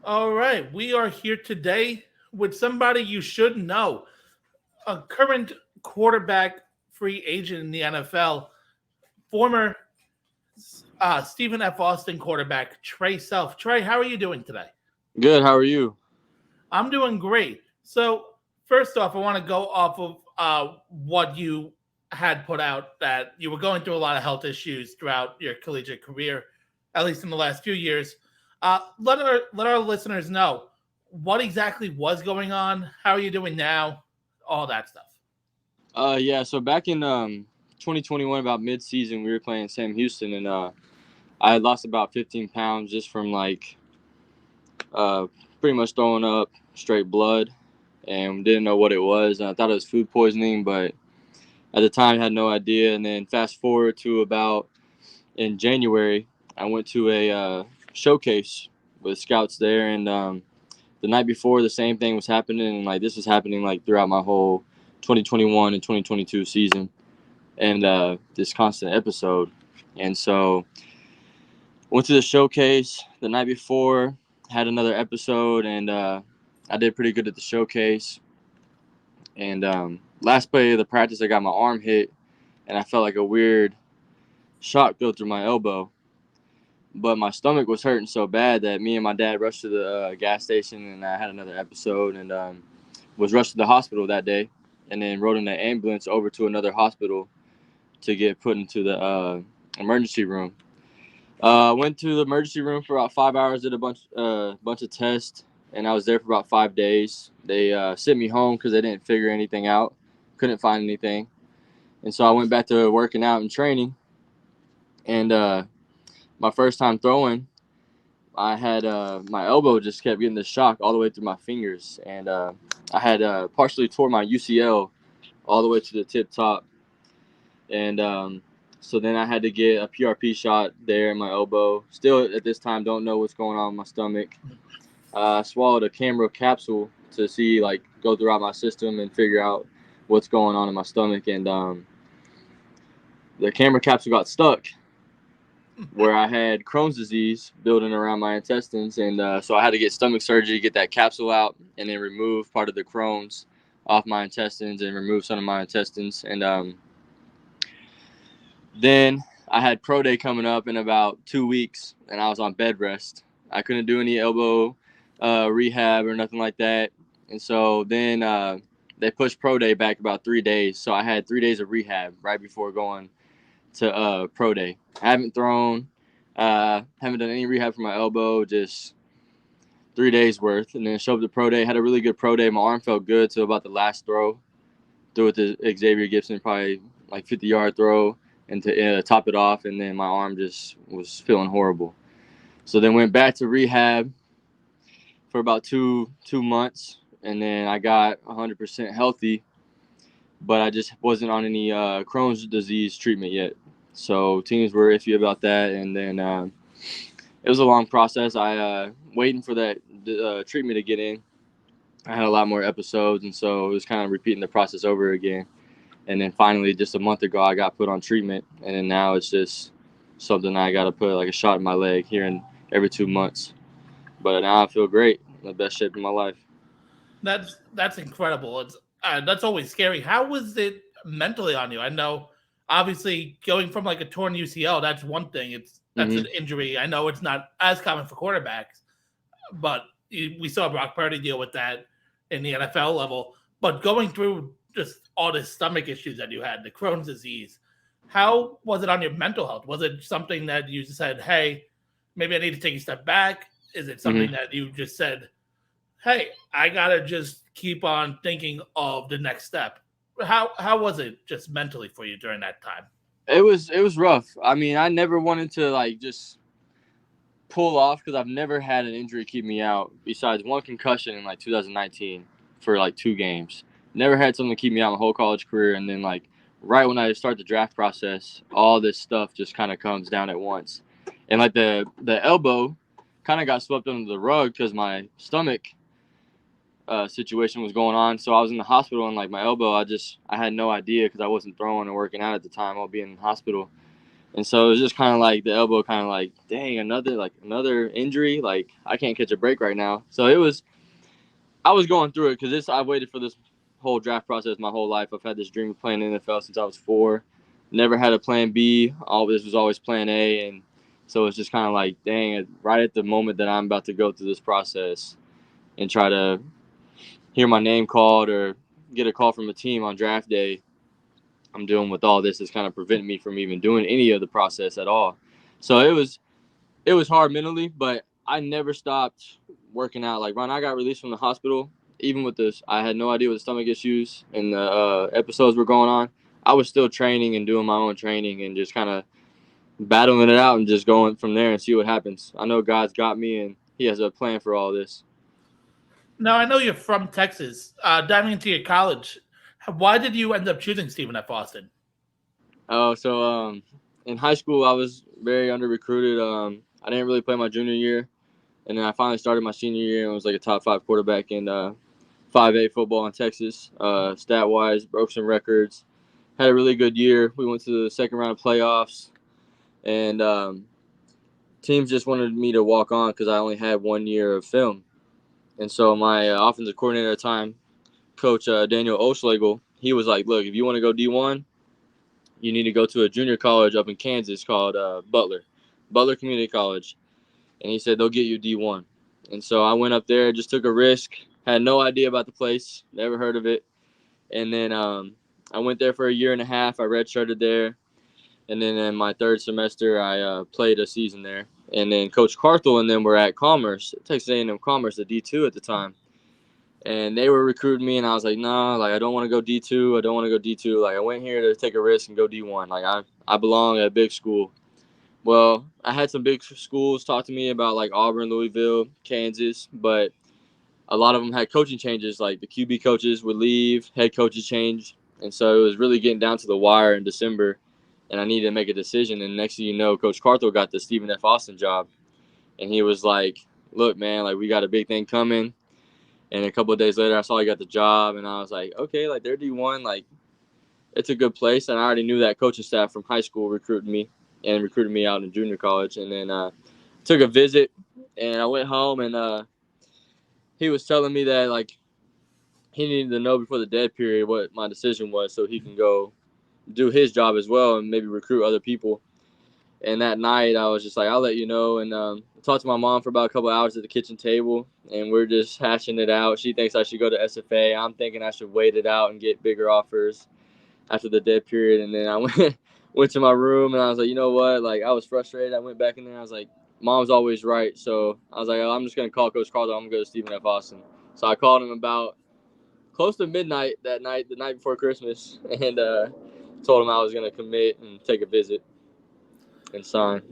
All right, we are here today with somebody you should know, a current quarterback free agent in the NFL, former Stephen F. Austin quarterback Trae Self. Trey, how are you doing today? Good. How are you? I'm doing great. So, first off, I want to go off of what you had put out that you were going through a lot of health issues throughout your collegiate career, at least in the last few years. Let our listeners know what exactly was going on. How are you doing now? All that stuff. Yeah. So back in 2021, about mid-season, we were playing Sam Houston, and I had lost about 15 pounds just from uh, pretty much throwing up straight blood, and didn't know what it was. And I thought it was food poisoning, but at the time, I had no idea. And then fast forward to about in January, I went to a showcase with scouts there, and the night before, the same thing was happening, and this was happening throughout my whole 2021 and 2022 season, and this constant episode. And so went to the showcase the night before, had another episode, and I did pretty good at the showcase. And last play of the practice, I got my arm hit, and I felt like a weird shock go through my elbow. But my stomach was hurting so bad that me and my dad rushed to the gas station, and I had another episode, and was rushed to the hospital that day, and then rode in the ambulance over to another hospital to get put into the emergency room. Went to the emergency room for about 5 hours, did a bunch of tests, and I was there for about 5 days. They sent me home because they didn't figure anything out, couldn't find anything, and so I went back to working out and training. And my first time throwing, I had my elbow just kept getting the shock all the way through my fingers, and I had partially tore my UCL all the way to the tip top, and so then I had to get a PRP shot there in my elbow. Still at this time, don't know what's going on with my stomach. I swallowed a camera capsule to see go throughout my system and figure out what's going on in my stomach, and the camera capsule got stuck where I had Crohn's disease building around my intestines, and so I had to get stomach surgery, get that capsule out, and then remove part of the Crohn's off my intestines and remove some of my intestines. And then I had pro day coming up in about 2 weeks, and I was on bed rest. I couldn't do any elbow rehab or nothing like that, and so then they pushed pro day back about 3 days. So I had 3 days of rehab right before going to pro day. I haven't thrown, haven't done any rehab for my elbow, just 3 days worth. And then showed up to pro day, had a really good pro day. My arm felt good till about the last throw. Threw it to Xavier Gibson, probably 50-yard throw, and to top it off. And then my arm just was feeling horrible. So then went back to rehab for about two months, and then I got 100% healthy, but I just wasn't on any Crohn's disease treatment yet. So teams were iffy about that, and then it was a long process. I waiting for that treatment to get in. I had a lot more episodes, and so it was kind of repeating the process over again. And then finally, just a month ago, I got put on treatment, and then now it's just something I got to put a shot in my leg here and every 2 months. But now I feel great, in the best shape of my life. That's incredible. It's that's always scary. How was it mentally on you? I know, obviously, going from a torn UCL, that's one thing. That's hmm an injury. I know it's not as common for quarterbacks, but we saw Brock Purdy deal with that in the NFL level. But going through just all the stomach issues that you had, the Crohn's disease, how was it on your mental health? Was it something that you said, "Hey, maybe I need to take a step back"? Is it hmm something that you just said, "Hey, I gotta just keep on thinking of the next step"? How was it just mentally for you during that time? It was rough. I mean, I never wanted to just pull off because I've never had an injury keep me out besides one concussion in 2019 for 2 games. Never had something to keep me out my whole college career, and then right when I start the draft process, all this stuff just kind of comes down at once, and the elbow kind of got swept under the rug because my stomach situation was going on. So I was in the hospital, and my elbow, I had no idea because I wasn't throwing or working out at the time. I'll be in the hospital. And so it was just kind of like the elbow, kind of like, dang, another injury. Like I can't catch a break right now. So I was going through it because I waited for this whole draft process my whole life. I've had this dream of playing in the NFL since I was 4. Never had a plan B. All this was always plan A, and so it's just kind of like, dang, right at the moment that I'm about to go through this process and try to hear my name called or get a call from a team on draft day, I'm dealing with all this. Is kind of preventing me from even doing any of the process at all. So it was hard mentally, but I never stopped working out. Like when I got released from the hospital, even with this, I had no idea what the stomach issues and the episodes were going on. I was still training and doing my own training and just kind of battling it out and just going from there and see what happens. I know God's got me and He has a plan for all this. Now I know you're from Texas. Diving into your college, why did you end up choosing Stephen F. Austin? Oh, so in high school I was very under recruited. I didn't really play my junior year, and then I finally started my senior year and was like a top 5 quarterback in 5A football in Texas. Stat wise, broke some records. Had a really good year. We went to the second round of playoffs, and teams just wanted me to walk on because I only had 1 year of film. And so my offensive coordinator at the time, Coach Daniel Oschlegel, he was like, "Look, if you want to go D1, you need to go to a junior college up in Kansas called Butler Community College." And he said they'll get you D1. And so I went up there, just took a risk, had no idea about the place, never heard of it. And then I went there for a year and a half. I redshirted there, and then in my 3rd semester, I played a season there. And then Coach Carthel and them were at Commerce, Texas A&M Commerce, the D2 at the time, and they were recruiting me, and I was like, nah, like I don't want to go D2. I don't want to go D2. Like I went here to take a risk and go D1. Like I belong at a big school. Well, I had some big schools talk to me about like Auburn, Louisville, Kansas, but a lot of them had coaching changes. Like the QB coaches would leave, head coaches changed, and so it was really getting down to the wire in December, and I needed to make a decision. And next thing you know, Coach Carthel got the Stephen F. Austin job, and he was like, "Look, man, like we got a big thing coming." And a couple of days later, I saw he got the job, and I was like, "Okay, like they're D1, like it's a good place." And I already knew that coaching staff from high school recruited me out in junior college, and then took a visit, and I went home, and he was telling me that like he needed to know before the dead period what my decision was so he can go do his job as well and maybe recruit other people. And that night I was just like, I'll let you know. And I talked to my mom for about a couple of hours at the kitchen table, and we're just hashing it out. She thinks I should go to SFA. I'm thinking I should wait it out and get bigger offers after the dead period. And then I went to my room, and I was like, you know what? Like I was frustrated. I went back in there. I was like, Mom's always right. So I was like, I'm just gonna call Coach Carter. I'm gonna go to Stephen F. Austin. So I called him about close to midnight that night, the night before Christmas, and told him I was going to commit and take a visit and sign.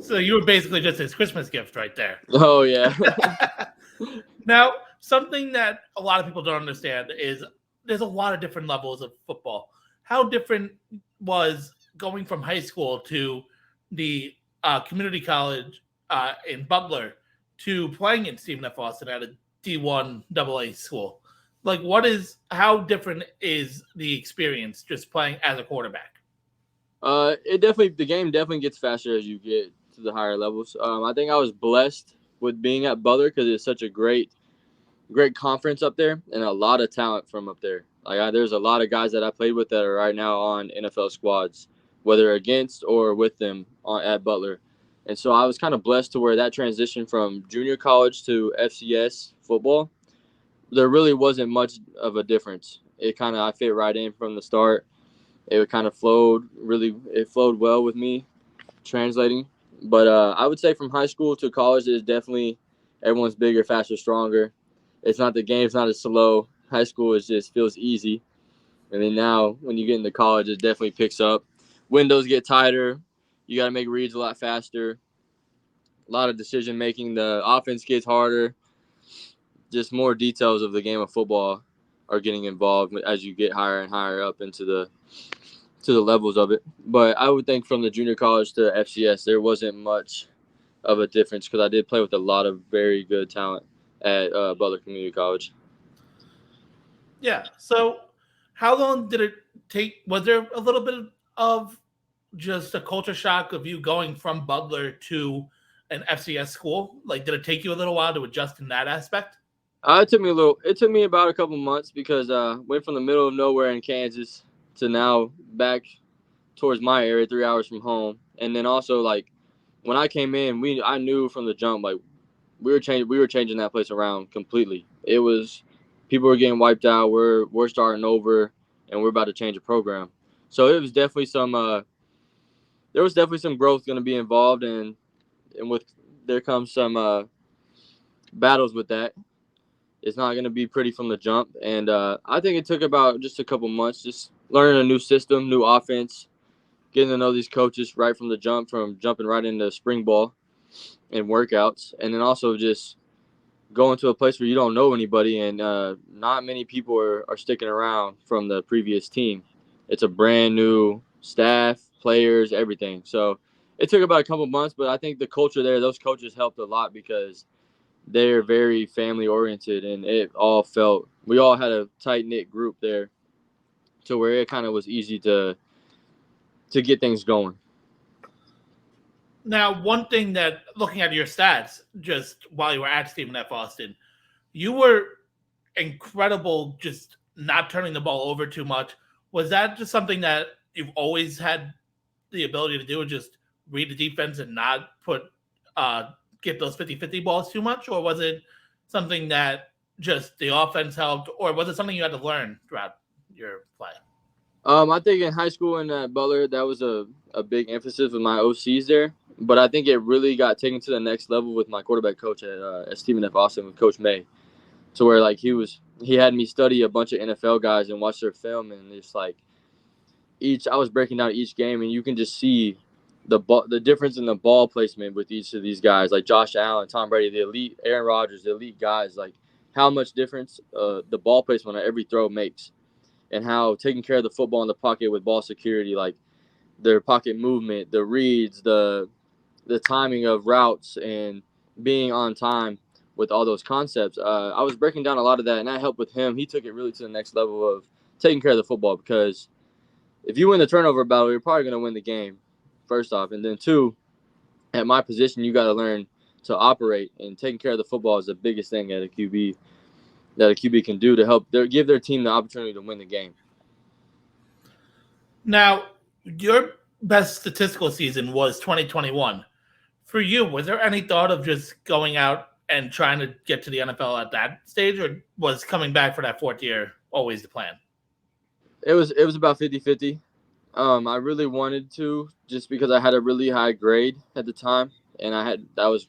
So you were basically just his Christmas gift right there. Oh, yeah. Now, something that a lot of people don't understand is there's a lot of different levels of football. How different was going from high school to the community college in Butler to playing in Stephen F. Austin at a D1 AA school? Like, how different is the experience just playing as a quarterback? The game definitely gets faster as you get to the higher levels. I think I was blessed with being at Butler because it's such a great conference up there and a lot of talent from up there. Like there's a lot of guys that I played with that are right now on NFL squads, whether against or with them at Butler. And so I was kind of blessed to where that transition from junior college to FCS football, there really wasn't much of a difference. I fit right in from the start. It kind of flowed well with me translating. But I would say from high school to college is definitely everyone's bigger, faster, stronger. The game's not as slow. High school just feels easy. And then now when you get into college, it definitely picks up. Windows get tighter. You got to make reads a lot faster. A lot of decision making. The offense gets harder. Just more details of the game of football are getting involved as you get higher and higher up into the levels of it. But I would think from the junior college to FCS, there wasn't much of a difference because I did play with a lot of very good talent at Butler Community College. Yeah. So, how long did it take? Was there a little bit of just a culture shock of you going from Butler to an FCS school? Like, did it take you a little while to adjust in that aspect? It took me about a couple months because went from the middle of nowhere in Kansas to now back towards my area, 3 hours from home. And then also like when I came in, I knew from the jump like we were changing that place around completely. It was people were getting wiped out. We're starting over, and we're about to change a program. So it was definitely some there was definitely some growth going to be involved, and with there comes some battles with that. It's not going to be pretty from the jump, and I think it took about just a couple months, just learning a new system, new offense, getting to know these coaches right from the jump, from jumping right into spring ball and workouts, and then also just going to a place where you don't know anybody and not many people are sticking around from the previous team. It's a brand new staff, players, everything. So it took about a couple months, but I think the culture there, those coaches helped a lot because they're very family oriented, and we all had a tight knit group there to where it kind of was easy to get things going. Now, one thing that looking at your stats just while you were at Stephen F. Austin, you were incredible just not turning the ball over too much. Was that just something that you've always had the ability to do and just read the defense and not put get those 50-50 balls too much? Or was it something that just the offense helped, or was it something you had to learn throughout your play? I think in high school and at Butler, that was a big emphasis with my OCs there. But I think it really got taken to the next level with my quarterback coach at Stephen F. Austin with Coach May, to where like he had me study a bunch of NFL guys and watch their film, and it's like I was breaking down each game, and you can just see the difference in the ball placement with each of these guys, like Josh Allen, Tom Brady, the elite, Aaron Rodgers, the elite guys, like how much difference the ball placement on every throw makes, and how taking care of the football in the pocket with ball security, like their pocket movement, the reads, the timing of routes, and being on time with all those concepts. I was breaking down a lot of that, and that helped with him. He took it really to the next level of taking care of the football, because if you win the turnover battle, you're probably going to win the game, first off. And then two, at my position, you got to learn to operate, and taking care of the football is the biggest thing that a QB can do to help give their team the opportunity to win the game. Now, your best statistical season was 2021. For you, was there any thought of just going out and trying to get to the NFL at that stage, or was coming back for that fourth year always the plan? It was about 50-50. I really wanted to, just because I had a really high grade at the time, and that was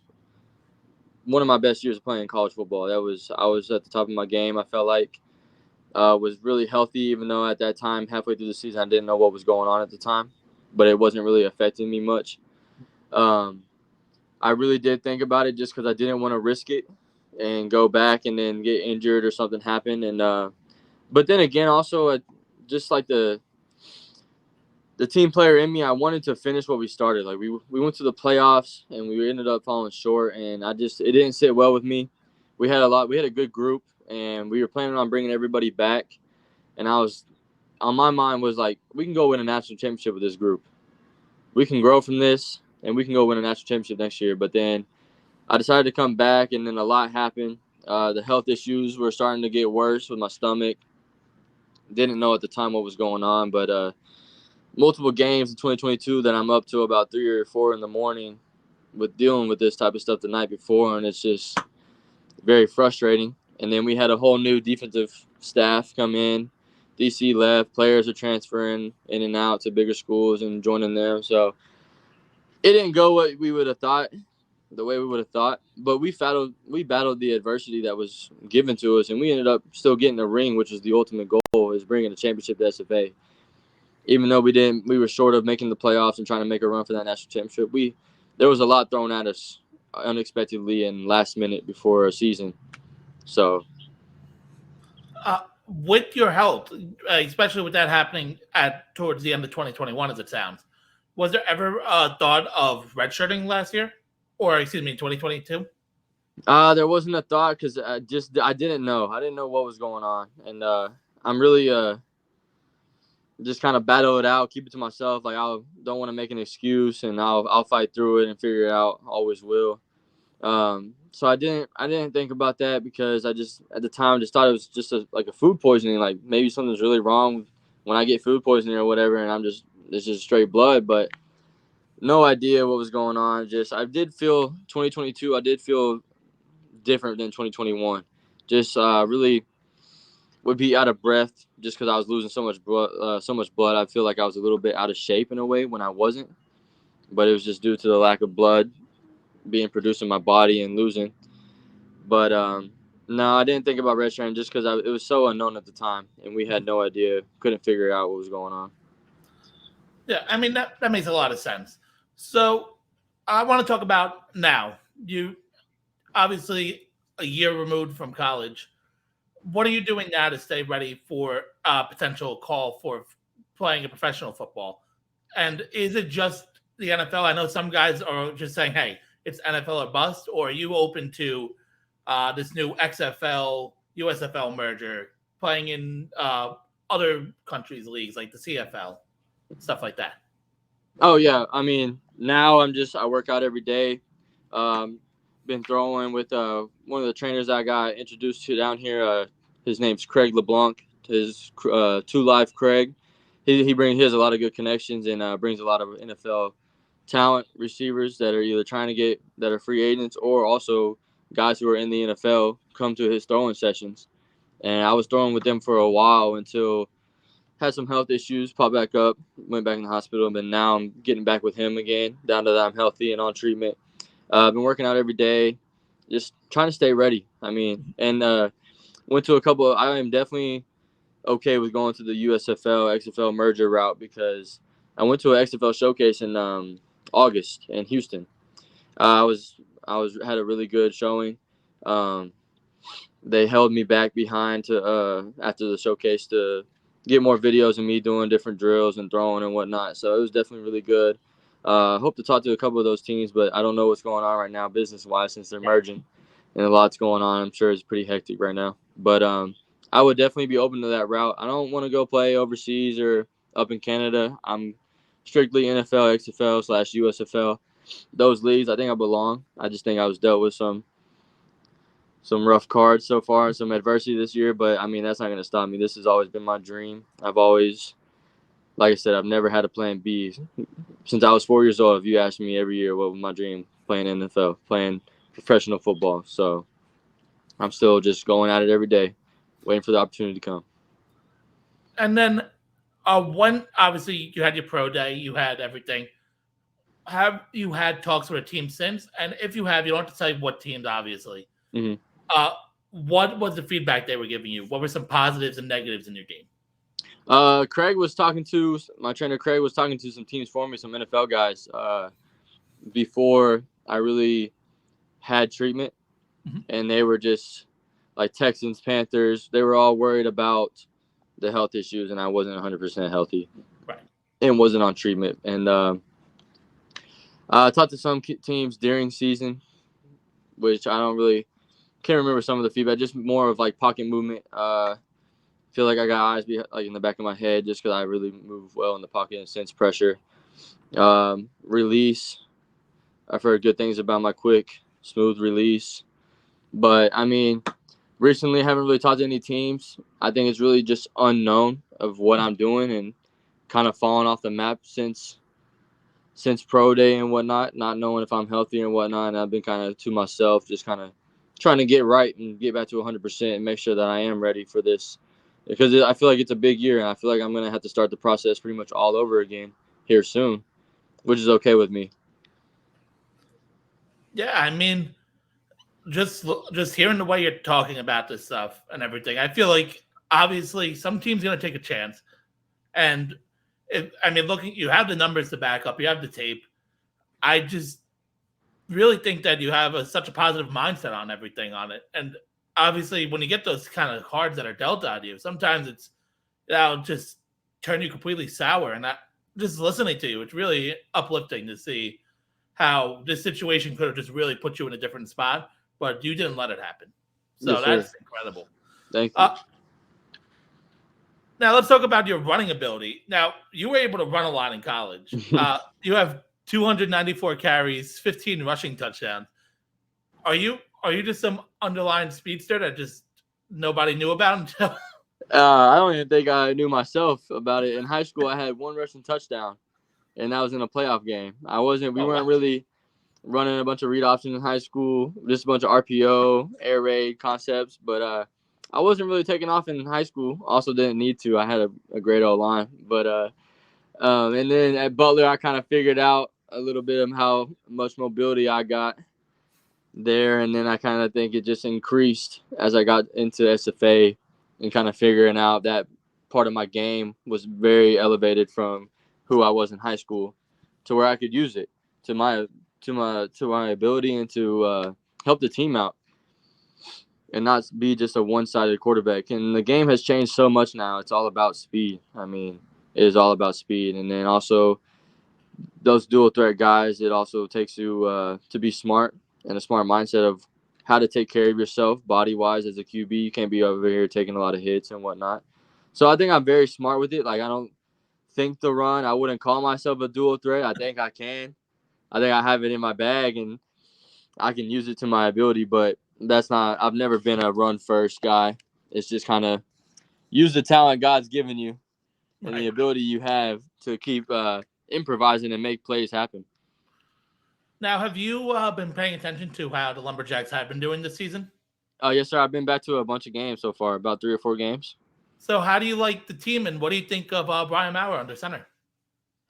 one of my best years of playing college football. I was at the top of my game. I felt like was really healthy, even though at that time, halfway through the season, I didn't know what was going on at the time, but it wasn't really affecting me much. I really did think about it just because I didn't want to risk it and go back and then get injured or something happen. And but then again, also just like the team player in me, I wanted to finish what we started. Like we went to the playoffs and we ended up falling short, and it didn't sit well with me. We had a good group, and we were planning on bringing everybody back. And on my mind was like, we can go win a national championship with this group. We can grow from this, and we can go win a national championship next year. But then I decided to come back, and then a lot happened. The health issues were starting to get worse with my stomach. Didn't know at the time what was going on, but multiple games in 2022 that I'm up to about 3 or 4 in the morning with dealing with this type of stuff the night before, and it's just very frustrating. And then we had a whole new defensive staff come in. DC left, players are transferring in and out to bigger schools and joining them. So it didn't go what we would have thought, the way we would have thought. But we battled the adversity that was given to us, and we ended up still getting the ring, which is the ultimate goal, is bringing the championship to SFA. Even though we were short of making the playoffs and trying to make a run for that national championship. There was a lot thrown at us unexpectedly and last minute before a season. So With your health, especially with that happening at towards the end of 2021, as it sounds, was there ever a thought of redshirting last year, or excuse me, 2022? there wasn't a thought because I didn't know. I didn't know what was going on, and I'm really just kind of battle it out, keep it to myself. Like I don't want to make an excuse, and I'll fight through it and figure it out. Always will. So I didn't think about that because I just at the time just thought it was just like a food poisoning. Like maybe something's really wrong when I get food poisoning or whatever, and it's just straight blood. But no idea what was going on. Just I did feel 2022. I did feel different than 2021. Just really would be out of breath just because I was losing so much blood. I feel like I was a little bit out of shape in a way when I wasn't, but it was just due to the lack of blood being produced in my body and losing. But no, I didn't think about redshirting just because it was so unknown at the time, and we had no idea, couldn't figure out what was going on. Yeah, I mean that makes a lot of sense. So I want to talk about now. You obviously a year removed from college. What are you doing now to stay ready for a potential call for playing a professional football? And is it just the NFL? I know some guys are just saying, "Hey, it's NFL or bust," or are you open to this new XFL USFL merger, playing in other countries' leagues like the CFL, stuff like that? Oh yeah, I mean now I work out every day. Um, been throwing with one of the trainers I got introduced to down here. His name's Craig LeBlanc. His Two Live Craig. He has a lot of good connections and brings a lot of NFL talent receivers that are either trying to get that are free agents or also guys who are in the NFL come to his throwing sessions. And I was throwing with them for a while until had some health issues, popped back up, went back in the hospital, but now I'm getting back with him again, down to that I'm healthy and on treatment. I've been working out every day, just trying to stay ready. I mean, and went to a couple. I am definitely okay with going to the USFL XFL merger route because I went to an XFL showcase in August in Houston. I was had a really good showing. Um, they held me back behind to after the showcase to get more videos of me doing different drills and throwing and whatnot. So it was definitely really good. Hope to talk to a couple of those teams, but I don't know what's going on right now business wise since they're merging and a lot's going on. I'm sure it's pretty hectic right now, but I would definitely be open to that route. I don't want to go play overseas or up in Canada. I'm strictly NFL, XFL / USFL. Those leagues, I think I belong. I just think I was dealt with some rough cards so far, some adversity this year, but I mean that's not going to stop me. This has always been my dream. I've always, like I said, I've never had a plan B since I was 4 years old. If you asked me every year what was my dream, playing NFL, playing professional football. So I'm still just going at it every day, waiting for the opportunity to come. And then when obviously you had your pro day, you had everything. Have you had talks with a team since? And if you have, you don't have to tell you what teams, obviously. Mm-hmm. Uh, what was the feedback they were giving you? What were some positives and negatives in your game? Craig was talking to my trainer. Craig was talking to some teams for me, some NFL guys, before I really had treatment, Mm-hmm. and they were just like Texans, Panthers. They were all worried about the health issues, and I wasn't 100% healthy, Right. and wasn't on treatment. And I talked to some teams during season, which I don't really can't remember some of the feedback. Just more of like pocket movement. Feel like I got eyes like in the back of my head just because I really move well in the pocket and sense pressure. Release. I've heard good things about my quick, smooth release. But I mean, recently I haven't really talked to any teams. I think it's really just unknown of what I'm doing and kind of falling off the map since pro day and whatnot, not knowing if I'm healthy and whatnot. And I've been kind of to myself, just kind of trying to get right and get back to 100% and make sure that I am ready for this. Because I feel like it's a big year, and I feel like I'm going to have to start the process pretty much all over again here soon, which is okay with me. Yeah, I mean, just hearing the way you're talking about this stuff and everything, I feel like obviously some team's going to take a chance. And I mean, looking, you have the numbers to back up, you have the tape. I just really think that you have such a positive mindset on everything on it. And obviously, when you get those kind of cards that are dealt out of you, sometimes that'll just turn you completely sour. And just listening to you, it's really uplifting to see how this situation could have just really put you in a different spot, but you didn't let it happen. So Yes, sir. that's incredible. Thank you. Uh, Now let's talk about your running ability. Now you were able to run a lot in college. You have 294 carries, 15 rushing touchdowns. Are you just some underlying speedster that just nobody knew about until? I don't even think I knew myself about it. In high school, I had one rushing touchdown, and that was in a playoff game. We Oh wow! weren't really running a bunch of read options in high school, just a bunch of RPO, air raid concepts. But I wasn't really taking off in high school. Also, didn't need to. I had a great old line. But and then at Butler, I kind of figured out a little bit of how much mobility I got there, and then I kind of think it just increased as I got into SFA and kind of figuring out that part of my game was very elevated from who I was in high school to where I could use it to my ability and to help the team out and not be just a one-sided quarterback. And the game has changed so much now. It's all about speed. I mean, it is all about speed. And then also those dual threat guys, it also takes you to be smart and a smart mindset of how to take care of yourself body-wise as a QB. You can't be over here taking a lot of hits and whatnot. So I think I'm very smart with it. Like, I don't think the run. I wouldn't call myself a dual threat. I think I can. I think I have it in my bag and I can use it to my ability, but I've never been a run first guy. It's just kind of use the talent God's given you and the Right ability you have to keep improvising and make plays happen. now, have you been paying attention to how the Lumberjacks have been doing this season? Yes, sir. I've been back to a bunch of games so far, about 3 or 4 games. So, how do you like the team, and what do you think of Brian Maurer under center?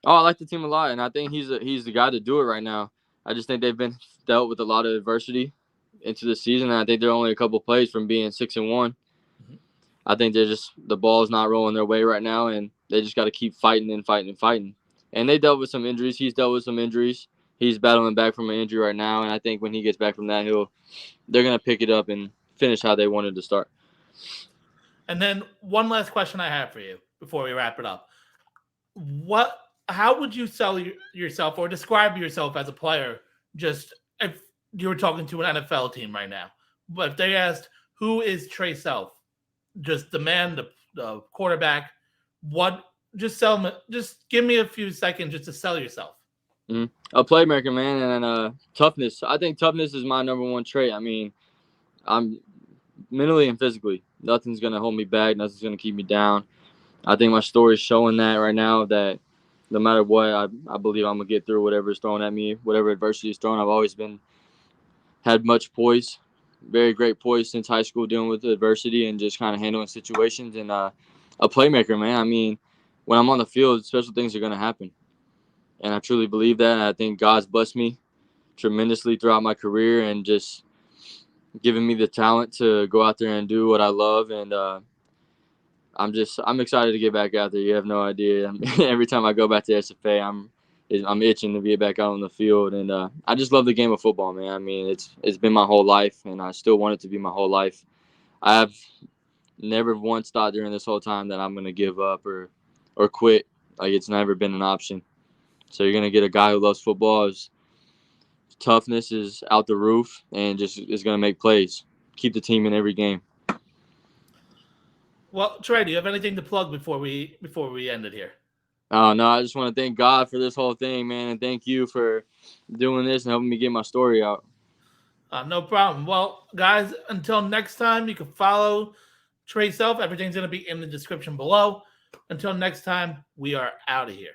Oh, I like the team a lot, and I think he's the guy to do it right now. I just think they've been dealt with a lot of adversity into the season, and I think they're only a couple plays from being 6-1. Mhm. I think the ball's not rolling their way right now, and they just got to keep fighting and fighting and fighting. And they dealt with some injuries. He's dealt with some injuries. He's battling back from an injury right now, and I think when he gets back from that, they're gonna pick it up and finish how they wanted to start. And then one last question I have for you before we wrap it up: what? How would you sell yourself or describe yourself as a player? Just if you were talking to an NFL team right now, but if they asked who is Trae Self, just the man, the quarterback, what? Just sell me. Just give me a few seconds just to sell yourself. A playmaker, man, and toughness. I think toughness is my number one trait. I mean, I'm mentally and physically. Nothing's gonna hold me back. Nothing's gonna keep me down. I think my story is showing that right now. That no matter what, I believe I'm gonna get through whatever is thrown at me, whatever adversity is thrown. I've always had much poise, very great poise since high school, dealing with adversity and just kind of handling situations. And a playmaker, man. I mean, when I'm on the field, special things are gonna happen, and I truly believe that. And I think God's blessed me tremendously throughout my career and just giving me the talent to go out there and do what I love. And I'm excited to get back out there. You have no idea. Every time I go back to SFA, I'm itching to be back out on the field. And I just love the game of football, man. I mean, it's been my whole life, and I still want it to be my whole life. I have never once thought during this whole time that I'm gonna give up or quit. Like, it's never been an option. So you're gonna get a guy who loves football. His toughness is out the roof, and just is gonna make plays, keep the team in every game. Well, Trey, do you have anything to plug before we end it here? Oh no, I just want to thank God for this whole thing, man, and thank you for doing this and helping me get my story out. No problem. Well, guys, until next time, you can follow Trae Self. Everything's going to be in the description below. Until next time, we are out of here.